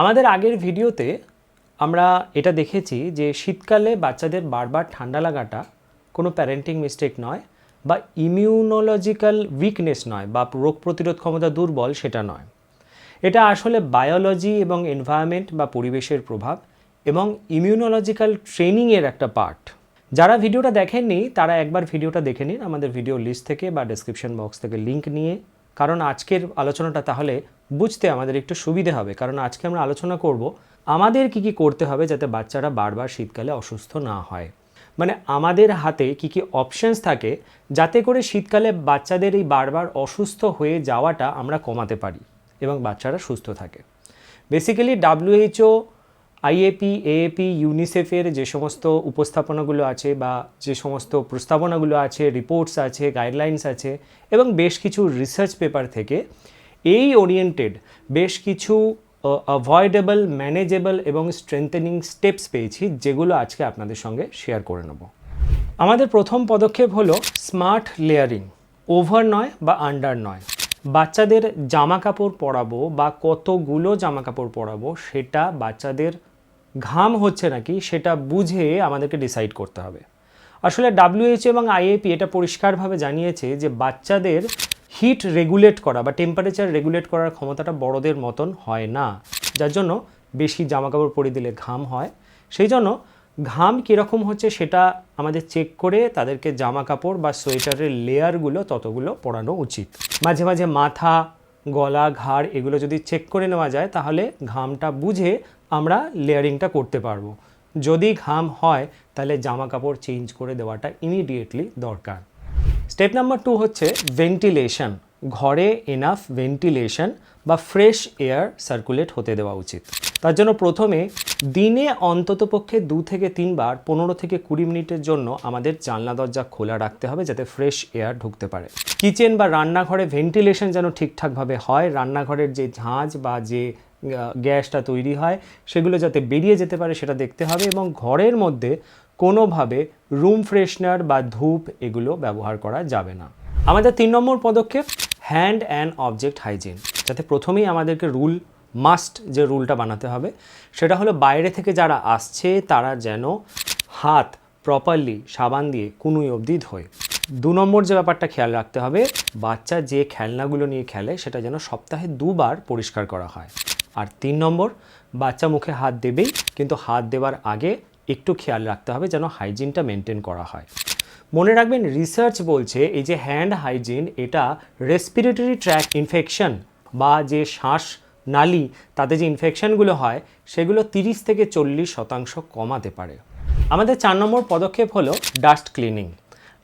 আমাদের আগের ভিডিওতে আমরা এটা দেখেছি যে শীতকালে বাচ্চাদের বারবার ঠান্ডা লাগাটা কোনো প্যারেন্টিং মিস্টেক নয় বা ইমিউনোলজিক্যাল উইকনেস নয় বা রোগ প্রতিরোধ ক্ষমতা দুর্বল সেটা নয়। এটা আসলে বায়োলজি এবং এনভায়রনমেন্ট বা পরিবেশের প্রভাব এবং ইমিউনোলজিক্যাল ট্রেনিংয়ের একটা পার্ট। যারা ভিডিওটা দেখেননি তারা একবার ভিডিওটা দেখে নিন আমাদের ভিডিও লিস্ট থেকে বা ডেসক্রিপশন বক্স থেকে লিঙ্ক নিয়ে, কারণ আজকের আলোচনাটা তাহলে বুঝতে আমাদের একটু সুবিধে হবে। কারণ আজকে আমরা আলোচনা করব আমাদের কি করতে হবে যাতে বাচ্চারা বারবার শীতকালে অসুস্থ না হয়, মানে আমাদের হাতে কি অপশনস থাকে যাতে করে শীতকালে বাচ্চাদের এই বারবার অসুস্থ হয়ে যাওয়াটা আমরা কমাতে পারি এবং বাচ্চারা সুস্থ থাকে। বেসিক্যালি WHO, IAP, AAP, ইউনিসেফের যে সমস্ত উপস্থাপনাগুলো আছে বা যে সমস্ত প্রস্তাবনাগুলো আছে, রিপোর্টস আছে, গাইডলাইন্স আছে এবং বেশ কিছু রিসার্চ পেপার থেকে এই ওরিয়েন্টেড বেশ কিছু অ্যাভয়েডেবল, ম্যানেজেবল এবং স্ট্রেংথেনিং স্টেপস পেয়েছি, যেগুলো আজকে আপনাদের সঙ্গে শেয়ার করে নেব। আমাদের প্রথম পদক্ষেপ হলো স্মার্ট লেয়ারিং। ওভার নয় বা আন্ডার নয়, বাচ্চাদের জামা কাপড় পরাবো বা কতগুলো জামা কাপড় পরাবো সেটা বাচ্চাদের ঘাম হচ্ছে নাকি সেটা বুঝে আমাদেরকে ডিসাইড করতে হবে। আসলে WHO এবং IAP এটা পরিষ্কারভাবে জানিয়েছে যে বাচ্চাদের হিট রেগুলেট করা বা টেম্পারেচার রেগুলেট করার ক্ষমতাটা বড়দের মতন হয় না, যার জন্য বেশি জামাকাপড় পরিয়ে দিলে ঘাম হয়। সেই জন্য ঘাম কীরকম হচ্ছে সেটা আমাদের চেক করে তাদেরকে জামা কাপড় বা সোয়েটারের লেয়ারগুলো ততগুলো পরানো উচিত। মাঝে মাঝে মাথা, গলা, ঘাড় এগুলো যদি চেক করে নেওয়া যায় তাহলে ঘামটা বুঝে আমরা লেয়ারিংটা করতে পারবো। যদি ঘাম হয় তাহলে জামা কাপড় চেঞ্জ করে দেওয়াটা ইমিডিয়েটলি দরকার। স্টেপ নাম্বার 2 হচ্ছে ভেন্টিলেশন। ঘরে এনাফ ভেন্টিলেশন বা ফ্রেশ এয়ার সার্কুলেট হতে দেওয়া উচিত। তার জন্য প্রথমে দিনে অন্ততপক্ষে 2 থেকে 3 বার 15 থেকে 20 মিনিটের জন্য আমাদের জানলা দরজা খোলা রাখতে হবে যাতে ফ্রেশ এয়ার ঢুকতে পারে। কিচেন বা রান্নাঘরে ভেন্টিলেশন যেন ঠিকঠাকভাবে হয়, রান্নাঘরের যে ঝাঁঝ বা যে গ্যাসটা তৈরি হয় সেগুলো যাতে বেরিয়ে যেতে পারে সেটা দেখতে হবে এবং ঘরের মধ্যে কোনোভাবে রুম ফ্রেশনার বা ধূপ এগুলো ব্যবহার করা যাবে না। আমাদের 3 নম্বর পদক্ষেপ হ্যান্ড অ্যান্ড অবজেক্ট হাইজিন। যাতে প্রথমেই আমাদেরকে মাস্ট যে রুলটা বানাতে হবে সেটা হলো বাইরে থেকে যারা আসছে তারা যেন হাত প্রপারলি সাবান দিয়ে কুনুই অবধি ধোয়। 2 নম্বর যে ব্যাপারটা খেয়াল রাখতে হবে, বাচ্চা যে খেলনাগুলো নিয়ে খেলে সেটা যেন সপ্তাহে 2 বার পরিষ্কার করা হয়। আর 3 নম্বর, বাচ্চা মুখে হাত দেবেই, কিন্তু হাত দেওয়ার আগে একটু খেয়াল রাখতে হবে যেন হাইজিনটা মেনটেন করা হয়। মনে রাখবেন রিসার্চ বলছে এই যে হ্যান্ড হাইজিন এটা রেসপিরেটরি ট্র্যাক ইনফেকশন বা যে শ্বাস নালী তাতে যে ইনফেকশনগুলো হয় সেগুলো 30 থেকে 40% কমাতে পারে। আমাদের 4 নম্বর পদক্ষেপ হলো ডাস্ট ক্লিনিং।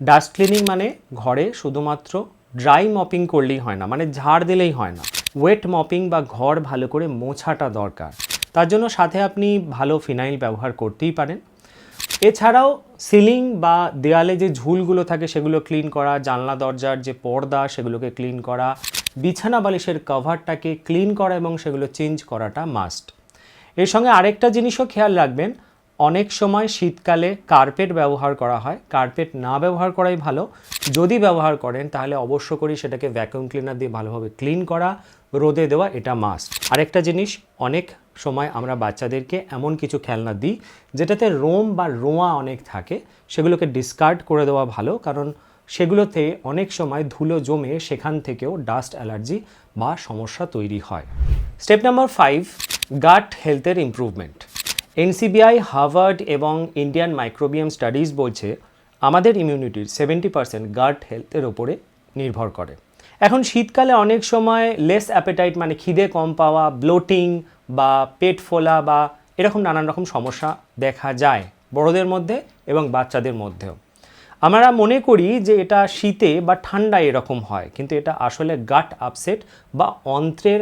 ডাস্ট ক্লিনিং মানে ঘরে শুধুমাত্র ড্রাই মপিং করলেই হয় না, মানে ঝাড় দিলেই হয় না, ওয়েট মপিং বা ঘর ভালো করে মোছাটা দরকার। তার জন্য সাথে আপনি ভালো ফিনাইল ব্যবহার করতেই পারেন। এছাড়াও সিলিং বা দেয়ালে যে ঝুলগুলো থাকে সেগুলো ক্লিন করা, জানলা দরজার যে পর্দা সেগুলোকে ক্লিন করা, বিছানা বালিশের কভারটাকে ক্লিন করা এবং সেগুলো চেঞ্জ করাটা মাস্ট। এর সঙ্গে আরেকটা জিনিসও খেয়াল রাখবেন, অনেক সময় শীতকালে কার্পেট ব্যবহার করা হয়। কার্পেট না ব্যবহার করাই ভালো। যদি ব্যবহার করেন তাহলে অবশ্য করি সেটাকে ভ্যাকুয়াম ক্লিনার দিয়ে ভালোভাবে ক্লিন করা, রোদে দেওয়া, এটা মাস্ট। আরেকটা জিনিস, অনেক সময় আমরা বাচ্চাদেরকে এমন কিছু খেলনা দিই যেটাতে রোম বা রোঁয়া অনেক থাকে, সেগুলোকে ডিসকার্ড করে দেওয়া ভালো, কারণ সেগুলোতে অনেক সময় ধুলো জমে সেখান থেকেও ডাস্ট অ্যালার্জি বা সমস্যা তৈরি হয়। স্টেপ নাম্বার 5, গাট হেলথের ইমপ্রুভমেন্ট। NCBI, হার্ভার্ড এবং ইন্ডিয়ান মাইক্রোবিয়াম স্টাডিজ বলছে আমাদের ইমিউনিটির 70% গাট হেলথের ওপরে নির্ভর করে। এখন শীতকালে অনেক সময় লেস অ্যাপেটাইট মানে খিদে কম পাওয়া, ব্লোটিং বা পেট ফোলা বা এরকম নানান রকম সমস্যা দেখা যায় বড়দের মধ্যে এবং বাচ্চাদের মধ্যেও। আমরা মনে করি যে এটা শীতে বা ঠান্ডায় এরকম হয়, কিন্তু এটা আসলে গাট আপসেট বা অন্ত্রের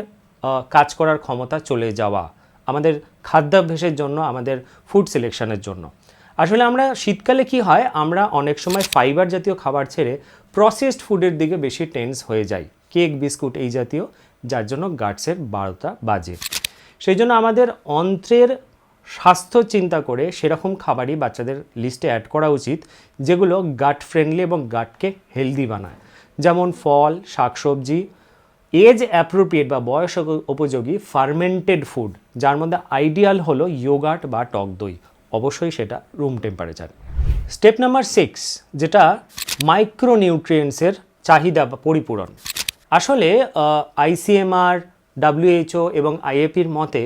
কাজ করার ক্ষমতা চলে যাওয়া, আমাদের খাদ্যাভ্যাসের জন্য, আমাদের ফুড সিলেকশনের জন্য। আসলে আমরা শীতকালে কি হয়, আমরা অনেক সময় ফাইবার জাতীয় খাবার ছেড়ে প্রসেসড ফুডের দিকে বেশি টেন্স হয়ে যাই, কেক, বিস্কুট এই জাতীয়, যার জন্য গাটসের 12টা বাজে। সেই জন্য আমাদের অন্ত্রের স্বাস্থ্য চিন্তা করে সেরকম খাবারই বাচ্চাদের লিস্টে অ্যাড করা উচিত যেগুলো গাট ফ্রেন্ডলি এবং গাটকে হেলদি বানায়, যেমন ফল, শাকসবজি, এজ অ্যাপ্রোপ্রিয়েট বা বয়স উপযোগী ফার্মেন্টেড ফুড যার মধ্যে আইডিয়াল হলো ইয়োগার্ট বা টক দই, অবশ্যই সেটা রুম টেম্পারেচার। স্টেপ নাম্বার 6, যেটা মাইক্রোনিউট্রিয়েন্টসের চাহিদা বা পরিপূরণ। আসলে ICMR, WHO এবং IAPর মতে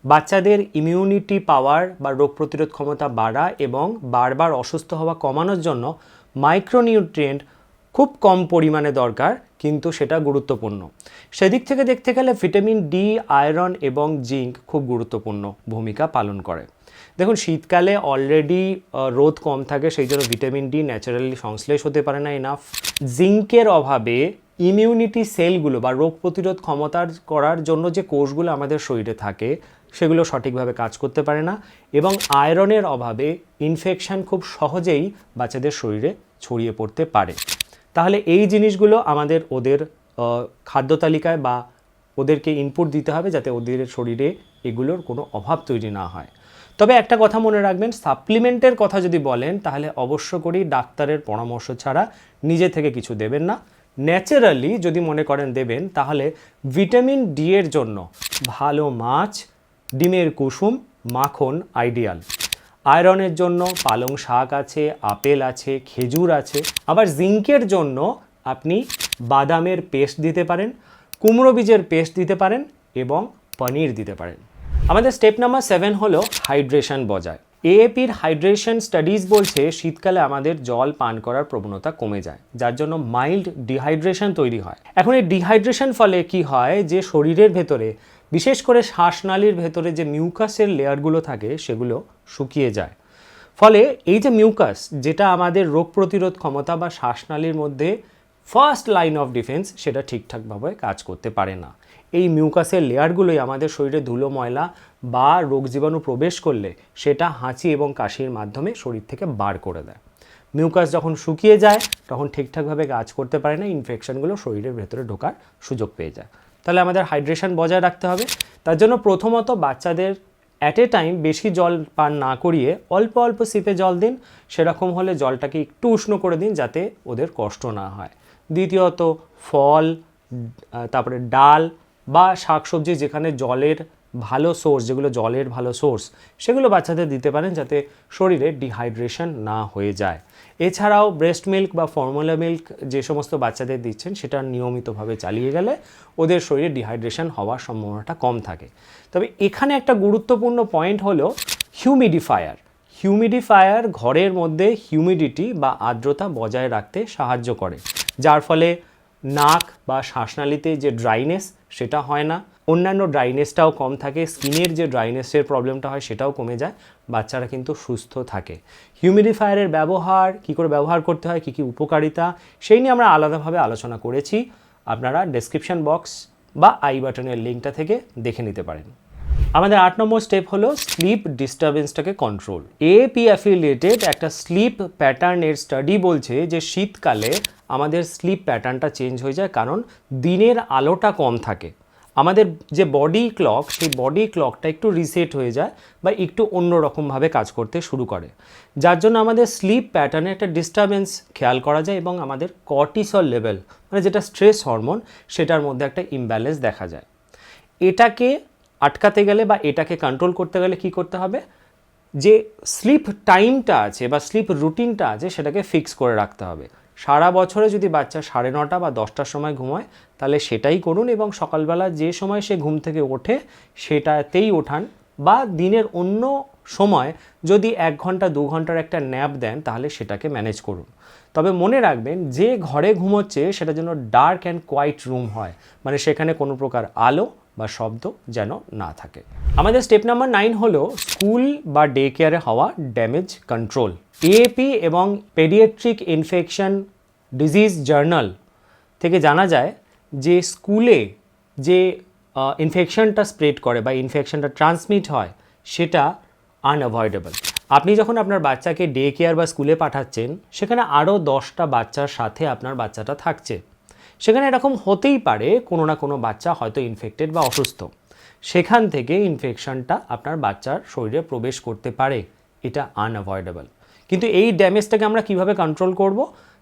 বাচ্চাদের ইমিউনিটি পাওয়ার বা রোগ প্রতিরোধ ক্ষমতা বাড়া এবং বারবার অসুস্থ হওয়া কমানোর জন্য মাইক্রোনিউট্রিয়েন্ট খুব কম পরিমাণে দরকার, কিন্তু সেটা গুরুত্বপূর্ণ। সেদিক থেকে দেখতে গেলে ভিটামিন ডি, আয়রন এবং জিঙ্ক খুব গুরুত্বপূর্ণ ভূমিকা পালন করে। দেখুন, শীতকালে অলরেডি রোদ কম থাকে, সেই জন্য ভিটামিন ডি ন্যাচারালি সংশ্লেষ হতে পারে না এনাফ। জিঙ্কের অভাবে ইমিউনিটি সেলগুলো বা রোগ প্রতিরোধ ক্ষমতার করার জন্য যে কোষগুলো আমাদের শরীরে থাকে সেগুলো সঠিকভাবে কাজ করতে পারে না, এবং আয়রনের অভাবে ইনফেকশন খুব সহজেই বাচ্চাদের শরীরে ছড়িয়ে পড়তে পারে। তাহলে এই জিনিসগুলো আমাদের ওদের খাদ্য তালিকায় বা ওদেরকে ইনপুট দিতে হবে, যাতে ওদের শরীরে এগুলোর কোনো অভাব তৈরি না হয়। তবে একটা কথা মনে রাখবেন, সাপ্লিমেন্টের কথা যদি বলেন তাহলে অবশ্য করেই ডাক্তারের পরামর্শ ছাড়া নিজে থেকে কিছু দেবেন না। ন্যাচারালি যদি মনে করেন দেবেন, তাহলে ভিটামিন ডি এর জন্য ভালো মাছ, ডিমের কুসুম, মাখন আইডিয়াল। আয়রনের জন্য পালং শাক আছে, আপেল আছে, খেজুর আছে। আবার জিঙ্কের জন্য আপনি বাদামের পেস্ট দিতে পারেন, কুমড়ো বীজের পেস্ট দিতে পারেন এবং পনির দিতে পারেন। আমাদের স্টেপ নাম্বার 7 হলো হাইড্রেশন বজায়। AAPর হাইড্রেশন স্টাডিজ বলছে শীতকালে আমাদের জল পান করার প্রবণতা কমে যায়, যার জন্য মাইল্ড ডিহাইড্রেশন তৈরি হয়। এখন এই ডিহাইড্রেশন ফলে কি হয়, যে শরীরের ভেতরে বিশেষ করে শ্বাসনালীর ভেতরে যে মিউকাসের লেয়ারগুলো থাকে সেগুলো শুকিয়ে যায়। ফলে এই যে মিউকাস, যেটা আমাদের রোগ প্রতিরোধ ক্ষমতা বা শ্বাসনালীর মধ্যে ফার্স্ট লাইন অফ ডিফেন্স, সেটা ঠিকঠাকভাবে কাজ করতে পারে না। এই মিউকাসের লেয়ারগুলোই আমাদের শরীরে ধুলো, ময়লা বা রোগ জীবাণু প্রবেশ করলে সেটা হাঁচি এবং কাশির মাধ্যমে শরীর থেকে বার করে দেয়। মিউকাস যখন শুকিয়ে যায় তখন ঠিকঠাকভাবে কাজ করতে পারে না, ইনফেকশনগুলো শরীরের ভেতরে ঢোকার সুযোগ পেয়ে যায়। তাহলে আমাদের হাইড্রেশন বজায় রাখতে হবে। তার জন্য প্রথমত বাচ্চাদের অ্যাট এ টাইম বেশি জল পান না করিয়ে অল্প অল্প সিপে জল দিন। সেরকম হলে জলটাকে একটু উষ্ণ করে দিন, যাতে ওদের কষ্ট না হয়। দ্বিতীয়ত ফল, তারপরে ডাল বা শাকসবজি যেখানে জলের ভালো সোর্স, যেগুলো জলের ভালো সোর্স, সেগুলো বাচ্চাদের দিতে পারেন, যাতে শরীরে ডিহাইড্রেশন না হয়ে যায়। এছাড়াও ব্রেস্ট মিল্ক বা ফর্মুলা মিল্ক যে সমস্ত বাচ্চাদের দিচ্ছেন, সেটা নিয়মিতভাবে চালিয়ে গেলে ওদের শরীরে ডিহাইড্রেশন হওয়ার সম্ভাবনাটা কম থাকে। তবে এখানে একটা গুরুত্বপূর্ণ পয়েন্ট হলো হিউমিডিফায়ার। হিউমিডিফায়ার ঘরের মধ্যে হিউমিডিটি বা আর্দ্রতা বজায় রাখতে সাহায্য করে, যার ফলে নাক বা শ্বাসনালীতে যে ড্রাইনেস সেটা হয় না, অন্যান্য ড্রাইনেসটাও কম থাকে, স্কিনের যে ড্রাইনেসের প্রবলেমটা হয় সেটাও কমে যায়, বাচ্চারা কিন্তু সুস্থ থাকে। হিউমিডিফায়ারের ব্যবহার, কী করে ব্যবহার করতে হয়, কী কী উপকারিতা, সেই নিয়ে আমরা আলাদাভাবে আলোচনা করেছি। আপনারা ডেসক্রিপশন বক্স বা আই বাটনের লিঙ্কটা থেকে দেখে নিতে পারেন। আমাদের 8 নম্বর স্টেপ হলো স্লিপ ডিস্টারবেন্সটাকে কন্ট্রোল। AAP অ্যাফিলিয়েটেড একটা স্লিপ প্যাটার্নের স্টাডি বলছে যে শীতকালে আমাদের স্লিপ প্যাটার্নটা চেঞ্জ হয়ে যায়, কারণ দিনের আলোটা কম থাকে। আমাদের যে বডি ক্লক, সেই বডি ক্লকটা একটু রিসেট হয়ে যায় বা একটু অন্যরকমভাবে কাজ করতে শুরু করে, যার জন্য আমাদের স্লিপ প্যাটার্নে একটা ডিস্টারবেন্স খেয়াল করা যায় এবং আমাদের কর্টিসল লেভেল, মানে যেটা স্ট্রেস হরমোন, সেটার মধ্যে একটা ইমব্যালেন্স দেখা যায়। এটাকে আটকাতে গেলে বা এটাকে কন্ট্রোল করতে গেলে কি করতে হবে, যে স্লিপ টাইমটা আছে বা স্লিপ রুটিনটা আছে সেটাকে ফিক্স করে রাখতে হবে। সারা বছরে যদি বাচ্চা 9:30 বা 10টার সময় ঘুমায়, তাহলে সেটাই করুন, এবং সকালবেলা যে সময় সে ঘুম থেকে ওঠে সেটাতেই ওঠান, বা দিনের অন্য সময় যদি 1 ঘন্টা 2 ঘন্টার একটা ন্যাপ দেন তাহলে সেটাকে ম্যানেজ করুন। তবে মনে রাখবেন, যে ঘরে ঘুমোচ্ছে সেটা যেন ডার্ক অ্যান্ড কোয়াইট রুম হয়, মানে সেখানে কোনো প্রকার আলো বা শব্দ যেন না থাকে। আমাদের স্টেপ নাম্বার 9 হলো স্কুল বা ডে কেয়ারে হওয়া ড্যামেজ কন্ট্রোল। AAP এবং পেডিয়াট্রিক ইনফেকশন ডিজিজ জার্নাল থেকে জানা যায় যে স্কুলে যে ইনফেকশনটা স্প্রেড করে বা ইনফেকশনটা ট্রান্সমিট হয় সেটা আনঅ্যাভয়েডেবল। আপনি যখন আপনার বাচ্চাকে ডে কেয়ার বা স্কুলে পাঠাচ্ছেন, সেখানে আরও 10টা বাচ্চার সাথে আপনার বাচ্চাটা থাকছে। সেখানে এরকম হতেই পারে কোনো না কোনো বাচ্চা হয়তো ইনফেক্টেড বা অসুস্থ, সেখান থেকে ইনফেকশনটা আপনার বাচ্চার শরীরে প্রবেশ করতে পারে, এটা আনঅ্যাভয়েডেবল। কিন্তু এই ড্যামেজটাকে আমরা কিভাবে কন্ট্রোল করব,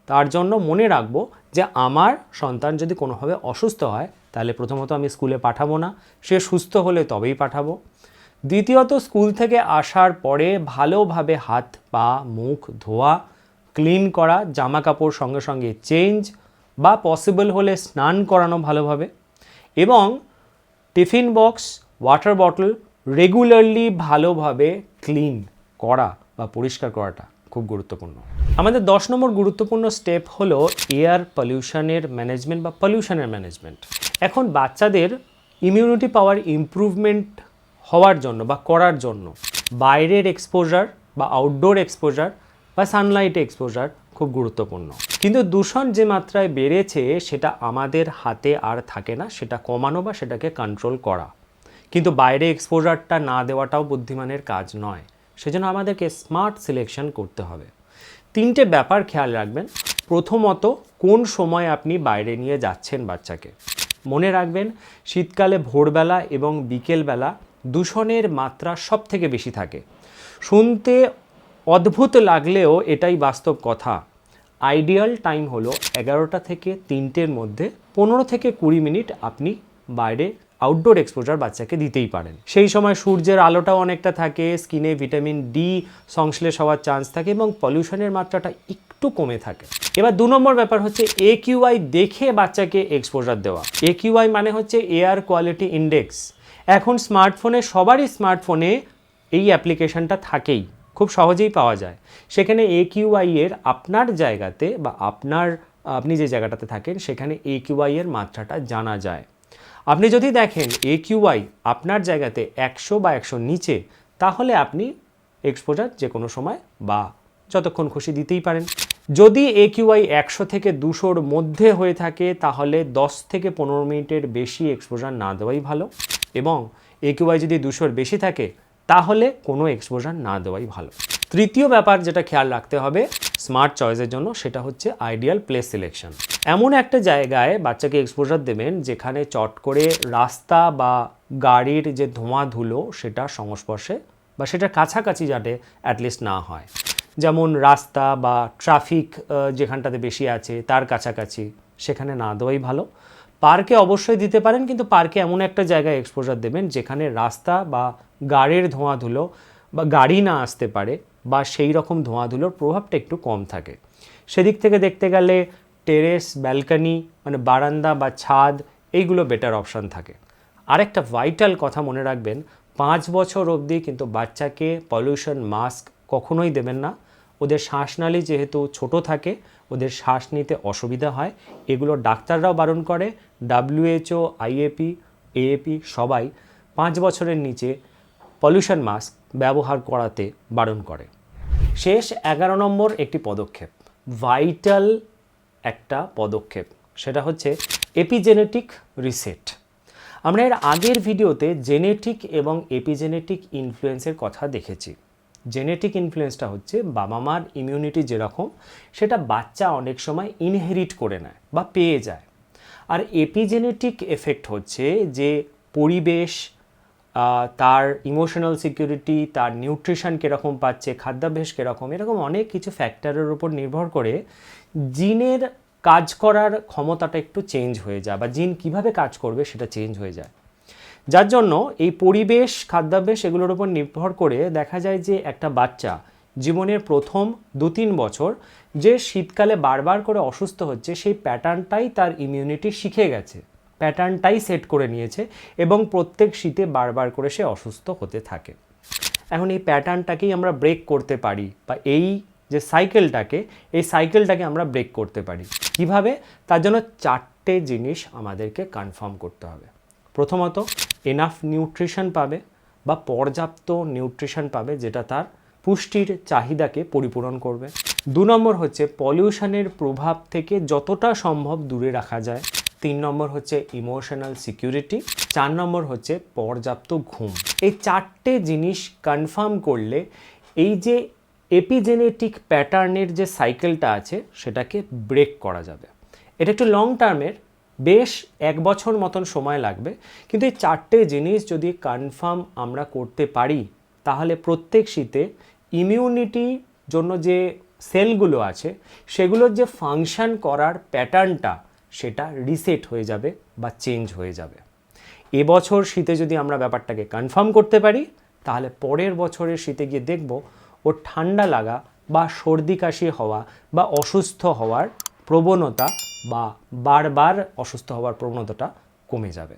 তার জন্য মনে রাখবো যে আমার সন্তান যদি কোনোভাবে অসুস্থ হয় তাহলে প্রথমত আমি স্কুলে পাঠাবো না, সে সুস্থ হলে তবেই পাঠাবো। দ্বিতীয়ত, স্কুল থেকে আসার পরে ভালোভাবে হাত পা মুখ ধোয়া, ক্লিন করা, জামা কাপড় সঙ্গে সঙ্গে চেঞ্জ বা পসিবল হলে স্নান করানো ভালোভাবে, এবং tiffin box, water bottle regularly ভালোভাবে ক্লিন করা বা পরিষ্কার করাটা খুব গুরুত্বপূর্ণ। আমাদের 10 নম্বর গুরুত্বপূর্ণ স্টেপ হলো এয়ার পলিউশনের ম্যানেজমেন্ট বা পলিউশনের ম্যানেজমেন্ট। এখন বাচ্চাদের ইমিউনিটি পাওয়ার ইমপ্রুভমেন্ট হওয়ার জন্য বা করার জন্য বাইরের এক্সপোজার বা আউটডোর এক্সপোজার বা সানলাইট এক্সপোজার খুব গুরুত্বপূর্ণ। কিন্তু দূষণ যে মাত্রায় বেড়েছে সেটা আমাদের হাতে আর থাকে না, সেটা কমানো বা সেটাকে কন্ট্রোল করা। কিন্তু বাইরে এক্সপোজারটা না দেওয়াটাও বুদ্ধিমানের কাজ নয়, সেজন্য আমাদেরকে স্মার্ট সিলেকশন করতে হবে। 3টে ব্যাপার খেয়াল রাখবেন। প্রথমত, কোন সময় আপনি বাইরে নিয়ে যাচ্ছেন বাচ্চাকে। মনে রাখবেন, শীতকালে ভোরবেলা এবং বিকেলবেলা দূষণের মাত্রা সব থেকে বেশি থাকে। শুনতে অদ্ভুত লাগলেও এটাই বাস্তব কথা। আইডিয়াল টাইম হলো 11টা থেকে 3টের মধ্যে 15 থেকে 20 মিনিট আপনি বাইরে আউটডোর এক্সপোজার বাচ্চাকে দিতেই পারেন। সেই সময় সূর্যের আলোটাও অনেকটা থাকে, স্কিনে ভিটামিন ডি সংশ্লেষ হওয়ার চান্স থাকে এবং পলিউশনের মাত্রাটা একটু কমে থাকে। এবার 2 নম্বর ব্যাপার হচ্ছে AQI দেখে বাচ্চাকে এক্সপোজার দেওয়া। AQI মানে হচ্ছে এয়ার কোয়ালিটি ইন্ডেক্স। এখন সবারই স্মার্টফোনে এই অ্যাপ্লিকেশনটা থাকেই, খুব সহজেই পাওয়া যায়। সেখানে AQI এর আপনার জায়গাতে বা আপনি যে জায়গাটাতে থাকেন সেখানে AQI এর মাত্রাটা জানা যায়। আপনি যদি দেখেন AQI আপনার জায়গাতে 100 বা 100 নিচে, তাহলে আপনি এক্সপোজার যে কোনো সময় বা যতক্ষণ খুশি দিতেই পারেন। যদি AQI 100 থেকে 200-র মধ্যে হয়ে থাকে, তাহলে 10 থেকে 15 মিনিটের বেশি এক্সপোজার না দেওয়াই ভালো, এবং AQI যদি 200-র বেশি থাকে তাহলে কোনো এক্সপোজার না দেওয়াই ভালো। তৃতীয় ব্যাপার যেটা খেয়াল রাখতে হবে স্মার্ট চয়েসের জন্য, সেটা হচ্ছে আইডিয়াল প্লেস সিলেকশন। এমন একটা জায়গায় বাচ্চাকে এক্সপোজার দেবেন যেখানে চট করে রাস্তা বা গাড়ির যে ধোঁয়া ধুলো সেটা সংস্পর্শে বা সেটার কাছাকাছি যাতে অ্যাটলিস্ট না হয়। যেমন রাস্তা বা ট্রাফিক যেখানটাতে বেশি আছে তার কাছাকাছি, সেখানে না দেওয়াই ভালো। পার্কে অবশ্যই দিতে পারেন, কিন্তু পার্কে এমন একটা জায়গায় এক্সপোজার দেবেন যেখানে রাস্তা বা গাড়ির ধোঁয়া ধুলো বা গাড়ি না আসতে পারে বা সেই রকম ধোঁয়া ধুলোর প্রভাবটা একটু কম থাকে। সেদিক থেকে দেখতে গেলে টেরেস, ব্যালকনি মানে বারান্দা বা ছাদ, এইগুলো বেটার অপশান থাকে। আরেকটা ভাইটাল কথা মনে রাখবেন, 5 বছর অবধি কিন্তু বাচ্চাকে পলিউশন মাস্ক কখনোই দেবেন না। ওদের শ্বাসনালী যেহেতু ছোট থাকে, ওদের শ্বাস নিতে অসুবিধা হয়। এগুলো ডাক্তাররাও বারণ করে, WHO, IAP, AAP সবাই 5 বছরের নিচে পলিউশন মাস্ক ব্যবহার করাতে বারণ করে। শেষ 11 নম্বর একটি পদক্ষেপ, ভাইটাল একটা পদক্ষেপ, সেটা হচ্ছে এপিজেনেটিক রিসেট। আমরা এর আগের ভিডিওতে জেনেটিক এবং এপিজেনেটিক ইনফ্লুয়েন্সের কথা দেখেছি। জেনেটিক ইনফ্লুয়েন্সটা হচ্ছে বাবা মার ইমিউনিটি যেরকম সেটা বাচ্চা অনেক সময় ইনহেরিট করে নেয় বা পেয়ে যায়। আর এপিজেনেটিক এফেক্ট হচ্ছে যে পরিবেশ, তার ইমোশনাল সিকিউরিটি, তার নিউট্রিশন কীরকম পাচ্ছে, খাদ্যাভ্যাস কীরকম, এরকম অনেক কিছু ফ্যাক্টরের উপর নির্ভর করে জিনের কাজ করার ক্ষমতাটা একটু চেঞ্জ হয়ে যায় বা জিন কিভাবে কাজ করবে সেটা চেঞ্জ হয়ে যায়। যার জন্য এই পরিবেশ, খাদ্যাভ্যাস এগুলোর উপর নির্ভর করে দেখা যায় যে একটা বাচ্চা জীবনের প্রথম 2-3 বছর যে শীতকালে বারবার করে অসুস্থ হচ্ছে, সেই প্যাটার্নটাই তার ইমিউনিটি শিখে গেছে, প্যাটার্নটাই সেট করে নিয়েছে এবং প্রত্যেক শীতে বারবার করে সে অসুস্থ হতে থাকে। এখন এই প্যাটার্নটাকেই আমরা ব্রেক করতে পারি বা এই যে সাইকেলটাকে আমরা ব্রেক করতে পারি কিভাবে? তার জন্য 4টে জিনিস আমাদেরকে কনফার্ম করতে হবে। প্রথমত, এনাফ নিউট্রিশন পাবে বা পর্যাপ্ত নিউট্রিশন পাবে যেটা তার পুষ্টির চাহিদাকে পরিপূরণ করবে। 2 নম্বর হচ্ছে পলিউশনের প্রভাব থেকে যতটা সম্ভব দূরে রাখা যায়। 3 নম্বর হচ্ছে ইমোশনাল সিকিউরিটি। 4 নম্বর হচ্ছে পর্যাপ্ত ঘুম। এই 4টে জিনিস কনফার্ম করলে এই যে এপিজেনেটিক প্যাটার্নের যে সাইকেলটা আছে সেটাকে ব্রেক করা যাবে। এটা একটু লং টার্মের, বেশ 1 বছর মতন সময় লাগবে, কিন্তু এই 4টে জিনিস যদি কনফার্ম আমরা করতে পারি তাহলে প্রত্যেক শীতে ইমিউনিটির জন্য যে সেলগুলো আছে সেগুলোর যে ফাংশন করার প্যাটার্নটা সেটা রিসেট হয়ে যাবে বা চেঞ্জ হয়ে যাবে। এবছর শীতে যদি আমরা ব্যাপারটাকে কনফার্ম করতে পারি তাহলে পরের বছরের শীতে গিয়ে দেখব ওর ঠান্ডা লাগা বা সর্দি কাশি হওয়া বা অসুস্থ হওয়ার প্রবণতা বা বারবার অসুস্থ হওয়ার প্রবণতাটা কমে যাবে।